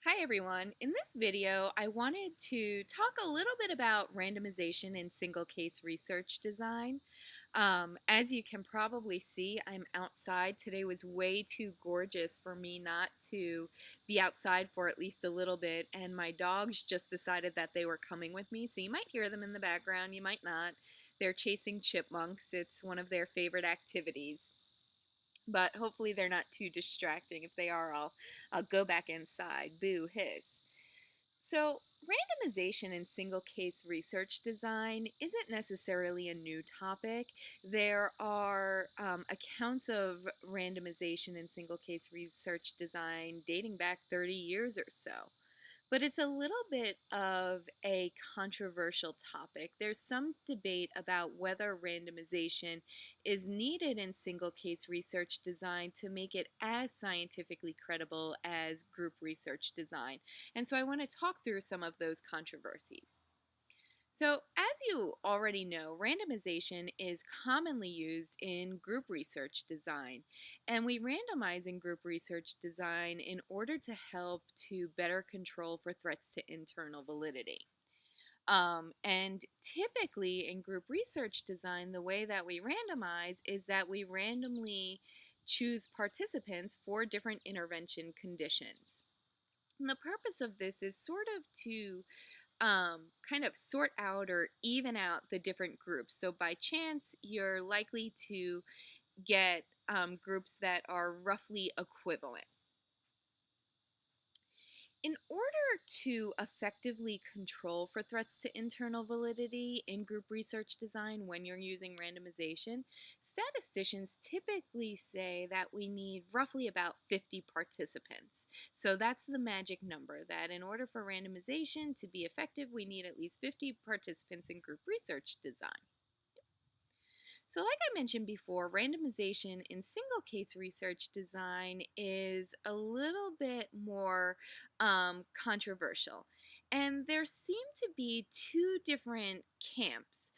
Hi everyone. In this video, I wanted to talk a little bit about randomization in single case research design. As you can probably see, I'm outside. Today was way too gorgeous for me not to be outside for at least a little bit, and my dogs just decided that they were coming with me, so you might hear them in the background, you might not. They're chasing chipmunks. It's one of their favorite activities. But hopefully they're not too distracting. If they are, I'll go back inside. Boo hiss. So, randomization in single case research design isn't necessarily a new topic. There are accounts of randomization in single case research design dating back 30 years or so. But it's a little bit of a controversial topic. There's some debate about whether randomization is needed in single case research design to make it as scientifically credible as group research design. And so I want to talk through some of those controversies. So, as you already know, randomization is commonly used in group research design. And we randomize in group research design in order to help to better control for threats to internal validity. And typically in group research design, the way that we randomize is that we randomly choose participants for different intervention conditions. And the purpose of this is sort of to kind of sort out or even out the different groups. So by chance, you're likely to get groups that are roughly equivalent. In order to effectively control for threats to internal validity in group research design when you're using randomization, statisticians typically say that we need roughly about 50 participants. So that's the magic number, that in order for randomization to be effective, we need at least 50 participants in group research design. So, like I mentioned before, randomization in single case research design is a little bit more controversial. And there seem to be two different camps.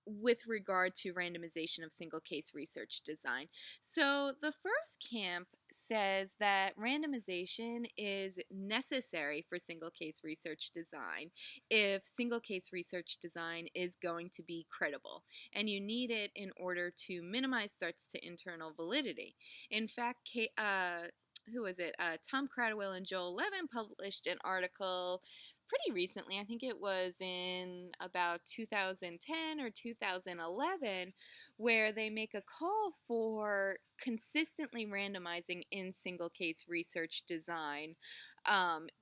With regard to randomization of single case research design. So, the first camp says that randomization is necessary for single case research design if single case research design is going to be credible, and you need it in order to minimize threats to internal validity. In fact, who was it? Tom Cradwell and Joel Levin published an article pretty recently. I think it was in about 2010 or 2011, where they make a call for consistently randomizing in single case research design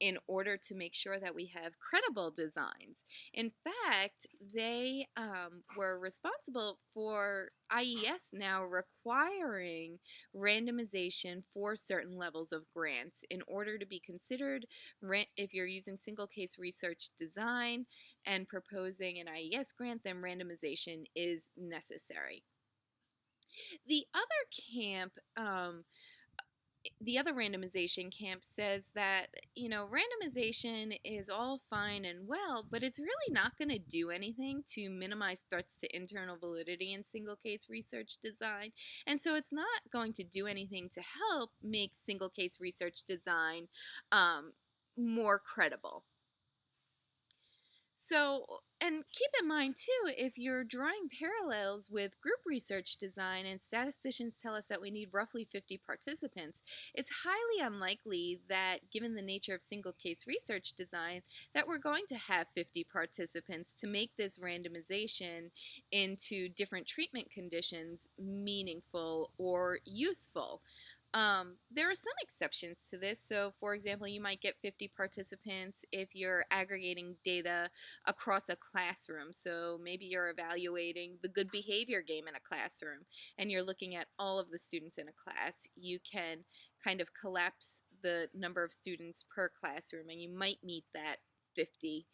in order to make sure that we have credible designs. In fact, they were responsible for IES now requiring randomization for certain levels of grants in order to be considered. If you're using single case research design and proposing an IES grant, then randomization is necessary. The other camp, the other randomization camp says that, randomization is all fine and well, but it's really not going to do anything to minimize threats to internal validity in single case research design. And so it's not going to do anything to help make single case research design more credible. So, and keep in mind too, if you're drawing parallels with group research design, and statisticians tell us that we need roughly 50 participants, it's highly unlikely that, given the nature of single case research design, that we're going to have 50 participants to make this randomization into different treatment conditions meaningful or useful. There are some exceptions to this. So, for example, you might get 50 participants if you're aggregating data across a classroom. So, maybe you're evaluating the good behavior game in a classroom and you're looking at all of the students in a class. You can kind of collapse the number of students per classroom and you might meet that 50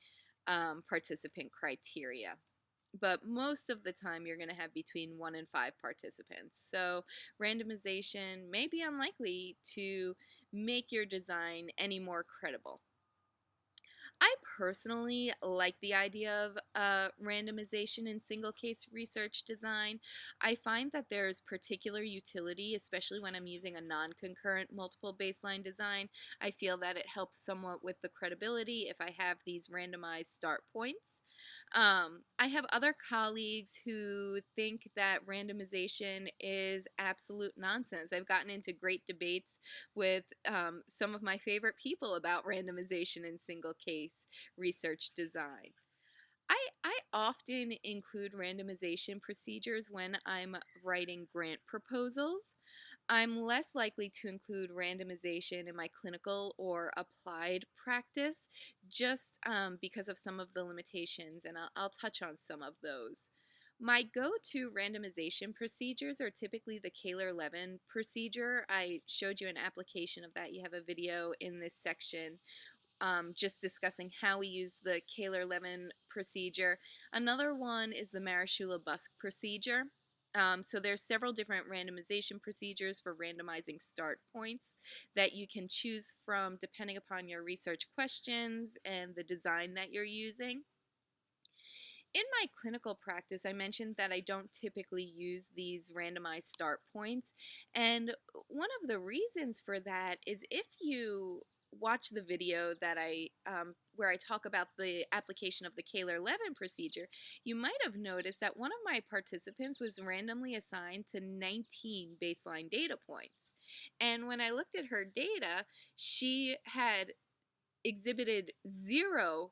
participant criteria. But most of the time you're going to have between 1 and 5 participants. So randomization may be unlikely to make your design any more credible. I personally like the idea of randomization in single case research design. I find that there's particular utility, especially when I'm using a non concurrent multiple baseline design. I feel that it helps somewhat with the credibility if I have these randomized start points. I have other colleagues who think that randomization is absolute nonsense. I've gotten into great debates with some of my favorite people about randomization in single case research design. I often include randomization procedures when I'm writing grant proposals. I'm less likely to include randomization in my clinical or applied practice just because of some of the limitations, and I'll touch on some of those. My go to randomization procedures are typically the Kaler-Levin procedure. I showed you an application of that. You have a video in this section just discussing how we use the Kaler-Levin procedure. Another one is the Marashula-Busk procedure. So there's several different randomization procedures for randomizing start points that you can choose from depending upon your research questions and the design that you're using. In my clinical practice, I mentioned that I don't typically use these randomized start points. And one of the reasons for that is if you watch the video that where I talk about the application of the Kaler-Levin procedure, you might have noticed that one of my participants was randomly assigned to 19 baseline data points. And when I looked at her data, she had exhibited 0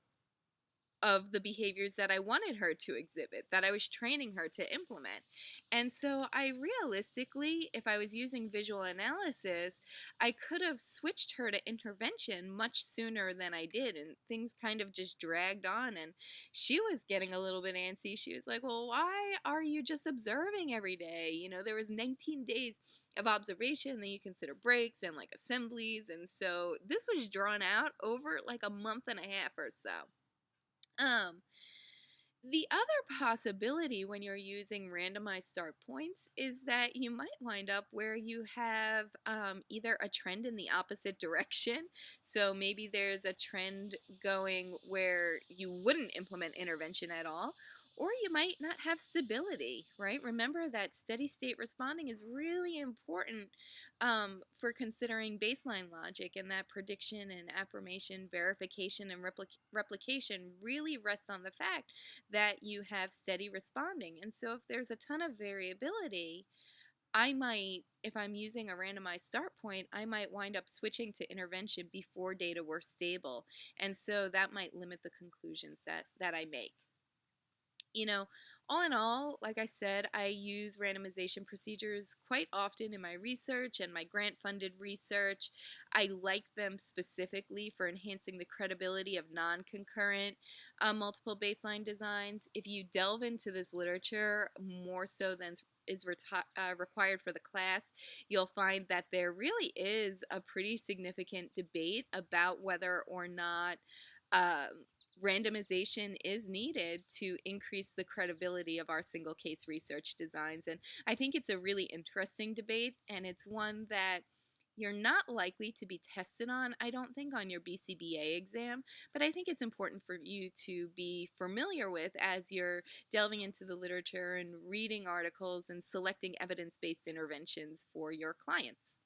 of the behaviors that I wanted her to exhibit, that I was training her to implement. And so I realistically, if I was using visual analysis, I could have switched her to intervention much sooner than I did. And things kind of just dragged on. And she was getting a little bit antsy. She was like, well, why are you just observing every day? You know, there was 19 days of observation, then you consider breaks and like assemblies. And so this was drawn out over like a month and a half or so. Um, the other possibility when you're using randomized start points is that you might wind up where you have either a trend in the opposite direction. So maybe there's a trend going where you wouldn't implement intervention at all, or you might not have stability, right? Remember that steady state responding is really important for considering baseline logic, and that prediction and affirmation, verification, and replication really rests on the fact that you have steady responding. And so if there's a ton of variability, I might, if I'm using a randomized start point, I might wind up switching to intervention before data were stable. And so that might limit the conclusions that I make. You know, all in all, like I said, I use randomization procedures quite often in my research and my grant funded research. I like them specifically for enhancing the credibility of non concurrent multiple baseline designs. If you delve into this literature more so than is required for the class, you'll find that there really is a pretty significant debate about whether or not. Randomization is needed to increase the credibility of our single case research designs. And I think it's a really interesting debate, and it's one that you're not likely to be tested on, I don't think, on your BCBA exam, but I think it's important for you to be familiar with as you're delving into the literature and reading articles and selecting evidence-based interventions for your clients.